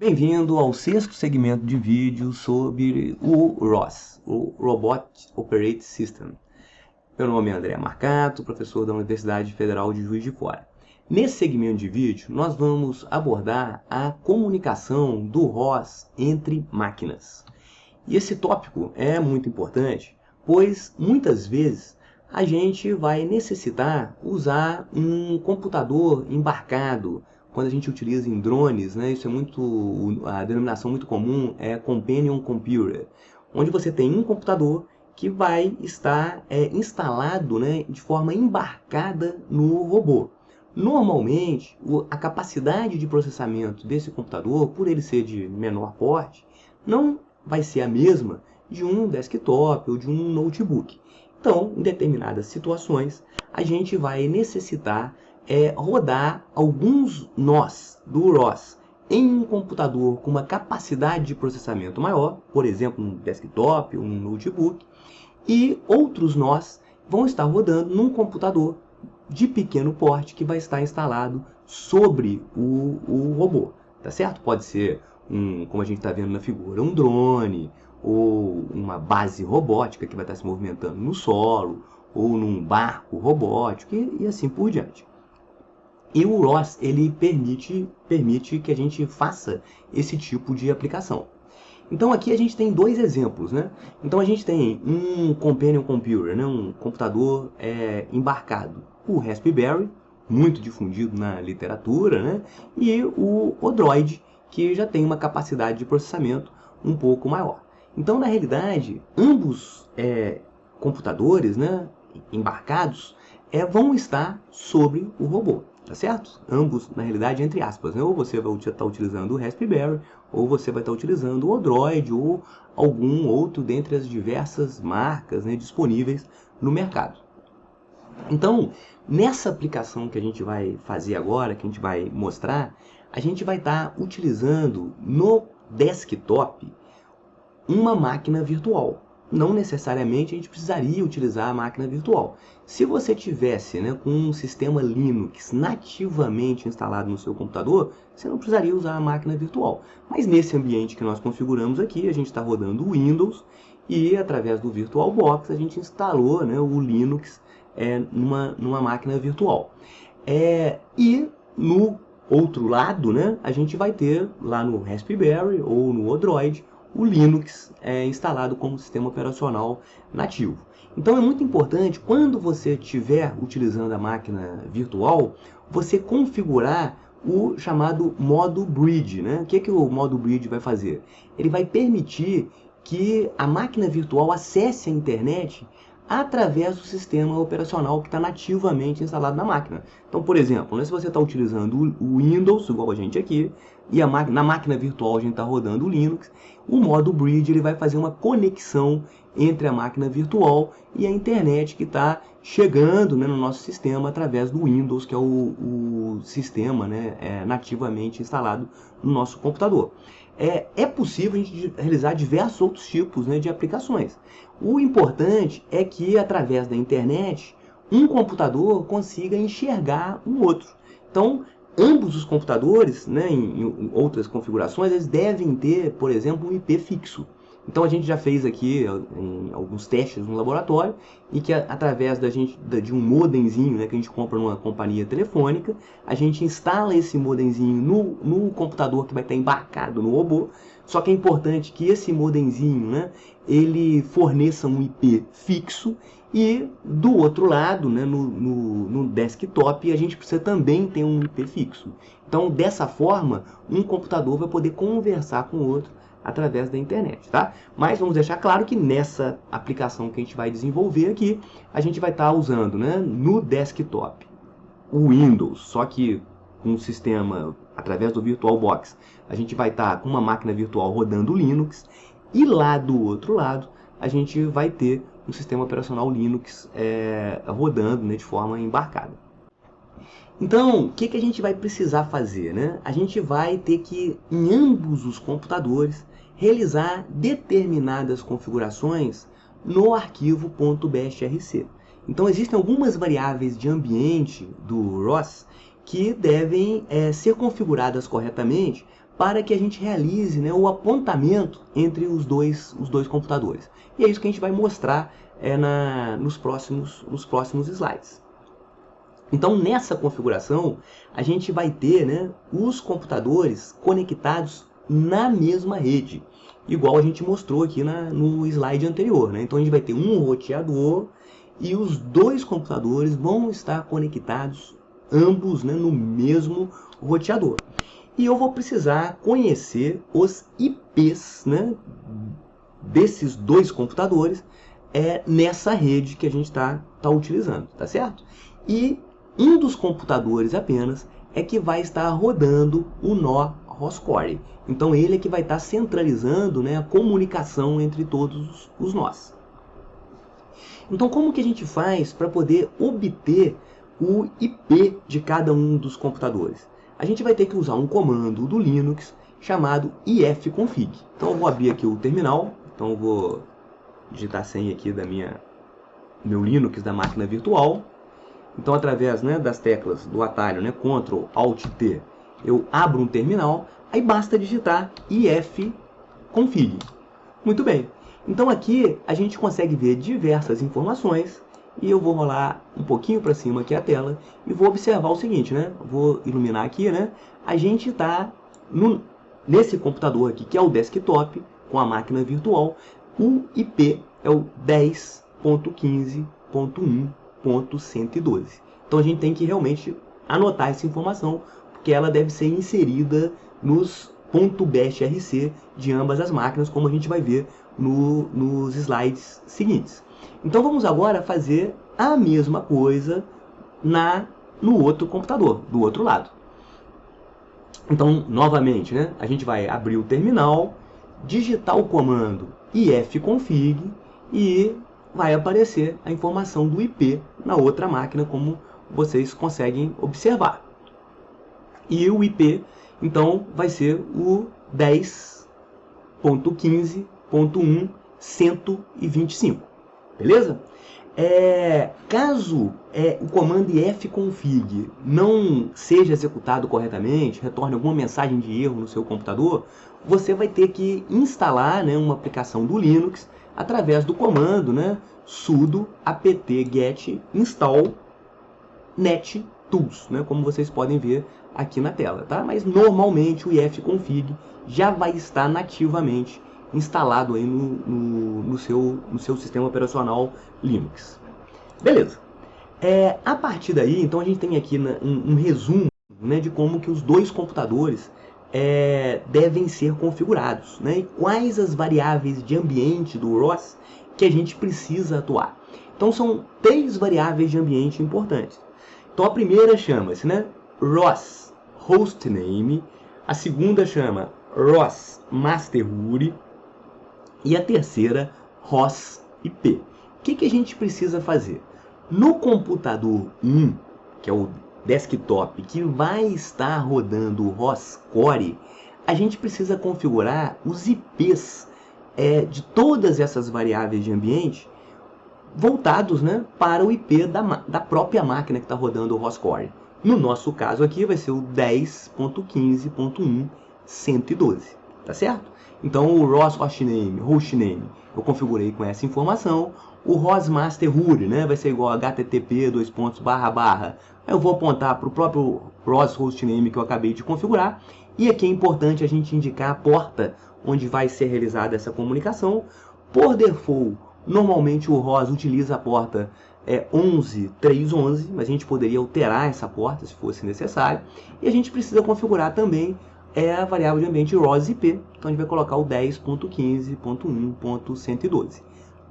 Bem-vindo ao sexto segmento de vídeo sobre o ROS, o Robot Operating System. Meu nome é André Marcato, professor da Universidade Federal de Juiz de Fora. Nesse segmento de vídeo, nós vamos abordar a comunicação do ROS entre máquinas. E esse tópico é muito importante, pois muitas vezes a gente vai necessitar usar um computador embarcado. Quando a gente utiliza em drones, né, isso é a denominação muito comum é Companion Computer, onde você tem um computador que vai estar instalado, né, de forma embarcada no robô. Normalmente, a capacidade de processamento desse computador, por ele ser de menor porte, não vai ser a mesma de um desktop ou de um notebook. Então, em determinadas situações, a gente vai necessitar rodar alguns nós do ROS em um computador com uma capacidade de processamento maior, por exemplo, um desktop ou um notebook, e outros nós vão estar rodando num computador de pequeno porte que vai estar instalado sobre o robô, tá certo? Pode ser, como a gente está vendo na figura, um drone, ou uma base robótica que vai estar se movimentando no solo, ou num barco robótico, e assim por diante. E o ROS, ele permite que a gente faça esse tipo de aplicação. Então aqui a gente tem dois exemplos, né? Então a gente tem um Companion Computer, né? Um computador embarcado, o Raspberry, muito difundido na literatura, né? E o Odroid, que já tem uma capacidade de processamento um pouco maior. Então, na realidade, ambos computadores, né, embarcados vão estar sobre o robô, tá certo? Ambos, na realidade, entre aspas, né? Ou você vai estar utilizando o Raspberry, ou você vai estar utilizando o Odroid, ou algum outro dentre as diversas marcas, né, disponíveis no mercado. Então, nessa aplicação que a gente vai fazer agora, que a gente vai mostrar, a gente vai estar utilizando no desktop uma máquina virtual. Não necessariamente a gente precisaria utilizar a máquina virtual. Se você tivesse, né, com um sistema Linux nativamente instalado no seu computador, você não precisaria usar a máquina virtual. Mas nesse ambiente que nós configuramos aqui, a gente está rodando o Windows e através do VirtualBox a gente instalou, né, o Linux numa máquina virtual. E no outro lado, né, a gente vai ter lá no Raspberry ou no Odroid o Linux instalado como sistema operacional nativo. Então é muito importante, quando você estiver utilizando a máquina virtual, você configurar o chamado modo bridge, né? O que o modo bridge vai fazer? Ele vai permitir que a máquina virtual acesse a internet através do sistema operacional que está nativamente instalado na máquina. Então, por exemplo, né, se você está utilizando o Windows, igual a gente aqui, e na máquina virtual a gente está rodando o Linux, o modo bridge ele vai fazer uma conexão entre a máquina virtual e a internet que está chegando, né, no nosso sistema através do Windows, que é o sistema, né, nativamente instalado no nosso computador. É possível a gente realizar diversos outros tipos, né, de aplicações. O importante é que, através da internet, um computador consiga enxergar um outro. Então, ambos os computadores, né, em outras configurações, eles devem ter, por exemplo, um IP fixo. Então a gente já fez aqui alguns testes no laboratório e que através de um modemzinho, né, que a gente compra numa companhia telefônica, a gente instala esse modemzinho no computador que vai estar embarcado no robô. Só que é importante que esse modemzinho, né, ele forneça um IP fixo e do outro lado, né, no desktop, a gente precisa também ter um IP fixo. Então dessa forma, um computador vai poder conversar com o outro através da internet, tá? Mas vamos deixar claro que nessa aplicação que a gente vai desenvolver aqui, a gente vai estar usando, né, no desktop o Windows, só que com um sistema através do VirtualBox, a gente vai estar com uma máquina virtual rodando o Linux e lá do outro lado a gente vai ter um sistema operacional Linux rodando, né, de forma embarcada. Então, o que a gente vai precisar fazer, né? A gente vai ter que, em ambos os computadores, realizar determinadas configurações no arquivo .bsrc. Então, existem algumas variáveis de ambiente do ROS que devem ser configuradas corretamente para que a gente realize, né, o apontamento entre os dois computadores. E é isso que a gente vai mostrar nos próximos slides. Então, nessa configuração, a gente vai ter, né, os computadores conectados na mesma rede, igual a gente mostrou aqui no slide anterior, né? Então, a gente vai ter um roteador e os dois computadores vão estar conectados, ambos, né, no mesmo roteador. E eu vou precisar conhecer os IPs, né, desses dois computadores nessa rede que a gente está utilizando, tá certo? E um dos computadores apenas é que vai estar rodando o nó ROS-Core. Então ele é que vai estar centralizando, né, a comunicação entre todos os nós. Então como que a gente faz para poder obter o IP de cada um dos computadores? A gente vai ter que usar um comando do Linux chamado ifconfig. Então eu vou abrir aqui o terminal. Então eu vou digitar a senha aqui meu Linux da máquina virtual. Então, através, né, das teclas do atalho, né, Ctrl, Alt, T, eu abro um terminal, aí basta digitar ifconfig. Muito bem. Então, aqui a gente consegue ver diversas informações e eu vou rolar um pouquinho para cima aqui a tela e vou observar o seguinte, né? Vou iluminar aqui, né? A gente está nesse computador aqui, que é o desktop, com a máquina virtual. O IP é o 10.15.1.112. Então a gente tem que realmente anotar essa informação, porque ela deve ser inserida nos .bashrc de ambas as máquinas, como a gente vai ver nos slides seguintes. Então vamos agora fazer a mesma coisa no outro computador, do outro lado. Então, novamente, né, a gente vai abrir o terminal, digitar o comando ifconfig e vai aparecer a informação do IP na outra máquina, como vocês conseguem observar. E o IP, então, vai ser o 10.15.1.125. Beleza? Caso o comando ifconfig não seja executado corretamente, retorne alguma mensagem de erro no seu computador, você vai ter que instalar, né, uma aplicação do Linux através do comando, né, sudo apt-get install nettools, né, como vocês podem ver aqui na tela, tá? Mas normalmente o ifconfig já vai estar nativamente instalado aí no seu sistema operacional Linux. Beleza. A partir daí, então a gente tem aqui um resumo, né, de como que os dois computadores devem ser configurados, né, e quais as variáveis de ambiente do ROS que a gente precisa atuar. Então são 3 variáveis de ambiente importantes. Então a primeira chama-se, né, ROS hostname, a segunda chama ROS masterroot e a terceira ROS IP. O que a gente precisa fazer? No computador 1, que é o desktop, que vai estar rodando o ROS-Core, a gente precisa configurar os IPs de todas essas variáveis de ambiente voltados, né, para o IP da própria máquina que está rodando o ROS-Core. No nosso caso aqui vai ser o 10.15.1.112, tá certo? Então o ROS hostname eu configurei com essa informação. O ROS masterroot, né, vai ser igual a http //. Eu vou apontar para o próprio ROS hostname que eu acabei de configurar. E aqui é importante a gente indicar a porta onde vai ser realizada essa comunicação. Por default, normalmente o ROS utiliza a porta 11.3.11, mas a gente poderia alterar essa porta se fosse necessário. E a gente precisa configurar também a variável de ambiente ROS IP. Então a gente vai colocar o 10.15.1.112.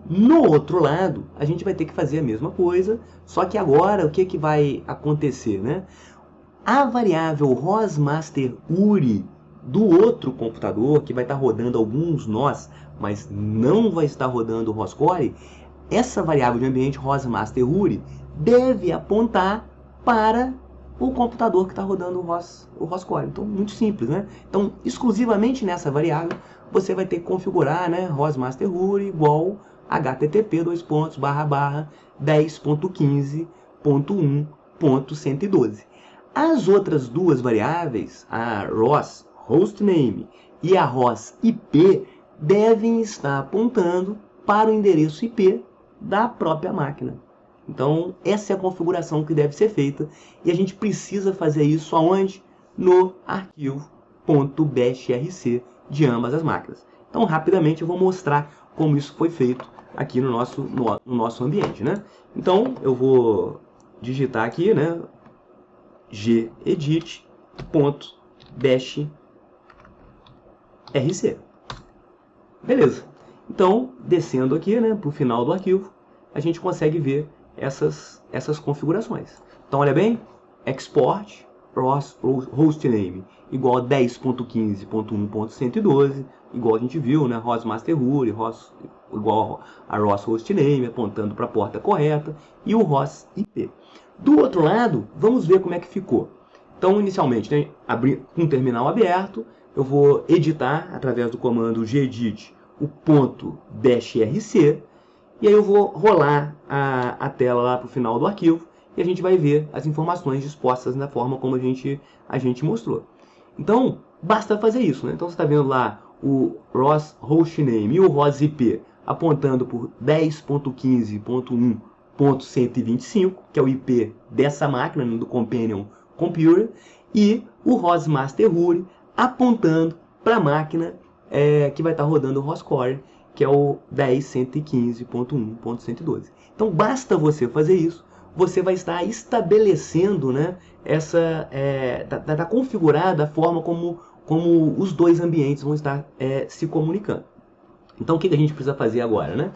No outro lado, a gente vai ter que fazer a mesma coisa, só que agora o que vai acontecer, né? A variável ROS masterroot do outro computador, que vai estar rodando alguns nós, mas não vai estar rodando o ROS-Core, essa variável de ambiente ROS masterroot deve apontar para o computador que está rodando o ROS-Core. Então, muito simples, né? Então, exclusivamente nessa variável, você vai ter que configurar, né, ROS masterroot igual http //10.15.1.112. As outras duas variáveis, a ROS hostname e a host IP devem estar apontando para o endereço IP da própria máquina. Então, essa é a configuração que deve ser feita e a gente precisa fazer isso aonde? No arquivo .bashrc de ambas as máquinas. Então, rapidamente eu vou mostrar como isso foi feito aqui no nosso ambiente, né? Então, eu vou digitar aqui, né, gedit.bashrc. Beleza. Então, descendo aqui, né, para o final do arquivo, a gente consegue ver essas configurações. Então, olha bem, export ROS hostname igual a 10.15.1.112, igual a gente viu, né, ROS master root, ROS igual a ROS hostname, apontando para a porta correta, e o ROS IP. Do outro lado, vamos ver como é que ficou. Então, inicialmente, né, abrir um terminal aberto, eu vou editar através do comando gedit o .bashrc, e aí eu vou rolar a tela lá para o final do arquivo, e a gente vai ver as informações dispostas da forma como a gente mostrou. Então, basta fazer isso, né? Então, você está vendo lá o ROS hostname e o ROS IP apontando por 10.15.1.125, que é o IP dessa máquina, do Companion Computer, e o ROS master root apontando para a máquina que vai estar rodando o ROS Core, que é o 10.115.1.112. Então, basta você fazer isso, você vai estar estabelecendo, né, tá configurada a forma como os dois ambientes vão estar se comunicando. Então, o que a gente precisa fazer agora, né?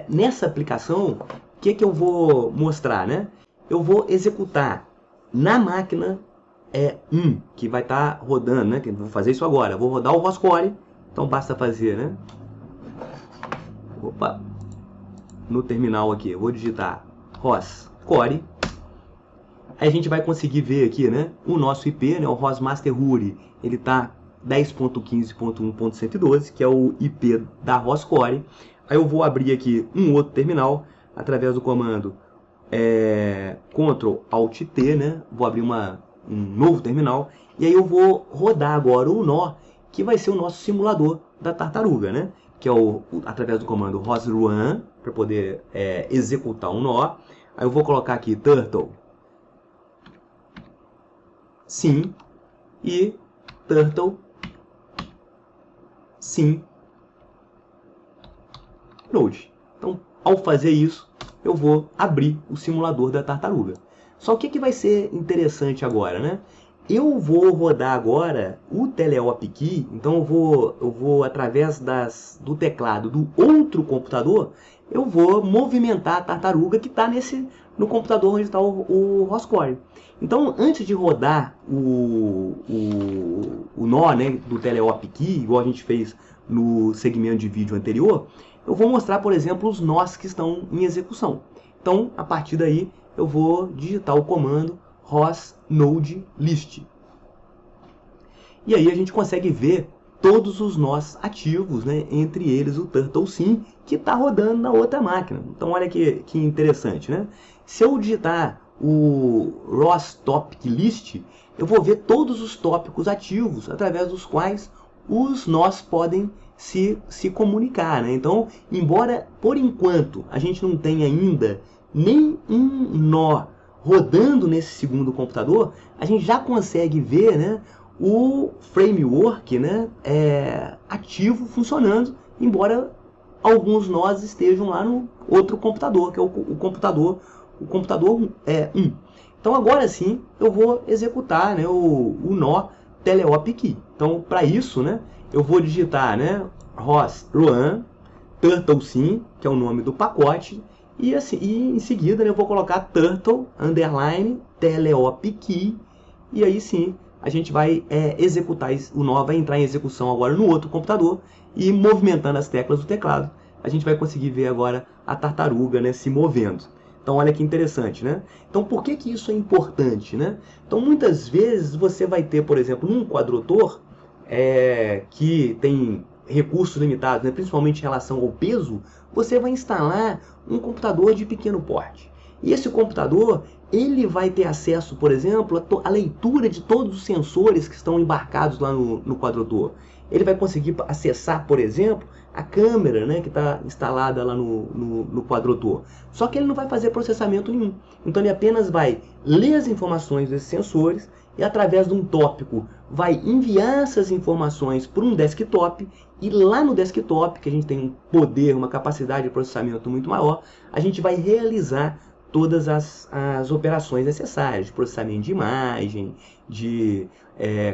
Nessa aplicação, o que eu vou mostrar, né? Eu vou executar na máquina que vai estar rodando, né? Que eu vou fazer isso agora. Eu vou rodar o ROS Core, então basta fazer, né? Opa! No terminal aqui, eu vou digitar ROS Core. Aí a gente vai conseguir ver aqui, né, o nosso IP, né, o ROS master root, ele está 10.15.1.112, que é o IP da ROS Core. Aí eu vou abrir aqui um outro terminal através do comando Ctrl Alt T, né? Vou abrir um novo terminal e aí eu vou rodar agora o nó, que vai ser o nosso simulador da tartaruga, né? Que é através do comando ROS-run, para poder executar um nó. Aí eu vou colocar aqui turtle sim e turtle sim node. Então, ao fazer isso, eu vou abrir o simulador da tartaruga. Só que o que vai ser interessante agora, né? Eu vou rodar agora o teleop key, então eu vou através do teclado do outro computador, eu vou movimentar a tartaruga que está no computador onde está o ROS Core. Então, antes de rodar o nó, né, do teleop key, igual a gente fez no segmento de vídeo anterior, eu vou mostrar, por exemplo, os nós que estão em execução. Então, a partir daí, eu vou digitar o comando ROS node list. E aí a gente consegue ver todos os nós ativos, né? Entre eles o turtlesim, que está rodando na outra máquina. Então olha que interessante, né? Se eu digitar o ROS topic list, eu vou ver todos os tópicos ativos através dos quais os nós podem se comunicar, né? Então, embora por enquanto a gente não tenha ainda nem um nó rodando nesse segundo computador, a gente já consegue ver, né, o framework, né, ativo, funcionando, embora alguns nós estejam lá no outro computador, que é o computador 1. Então agora sim eu vou executar, né, o nó teleop key. Então para isso, né, eu vou digitar, né, ROS-run turtlesim, que é o nome do pacote, e em seguida, né, eu vou colocar turtle underline teleop key, e aí sim a gente vai executar o nó, vai entrar em execução agora no outro computador, e movimentando as teclas do teclado, a gente vai conseguir ver agora a tartaruga, né, se movendo. Então olha que interessante, né? Então por que isso é importante, né? Então muitas vezes você vai ter, por exemplo, um quadrotor que tem recursos limitados, né, principalmente em relação ao peso, você vai instalar um computador de pequeno porte. E esse computador, ele vai ter acesso, por exemplo, à leitura de todos os sensores que estão embarcados lá no quadrotor. Ele vai conseguir acessar, por exemplo, a câmera, né, que está instalada lá no quadrotor. Só que ele não vai fazer processamento nenhum. Então ele apenas vai ler as informações desses sensores e, através de um tópico, vai enviar essas informações para um desktop, e lá no desktop, que a gente tem um poder, uma capacidade de processamento muito maior, a gente vai realizar todas as operações necessárias, de processamento de imagem, de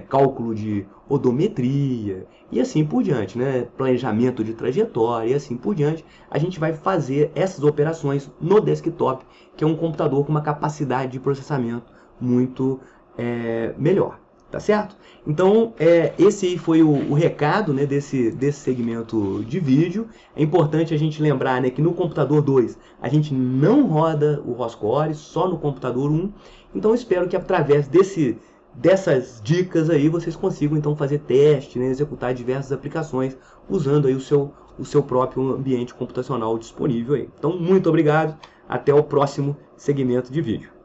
cálculo de odometria, e assim por diante, né? Planejamento de trajetória, e assim por diante. A gente vai fazer essas operações no desktop, que é um computador com uma capacidade de processamento muito melhor. Tá certo? Então, esse foi o recado, né, desse segmento de vídeo. É importante a gente lembrar, né, que no computador 2 a gente não roda o ROS Core, só no computador 1. Então, eu espero que através dessas dicas aí vocês consigam então fazer teste, né, executar diversas aplicações usando aí o seu próprio ambiente computacional disponível aí. Então, muito obrigado. Até o próximo segmento de vídeo.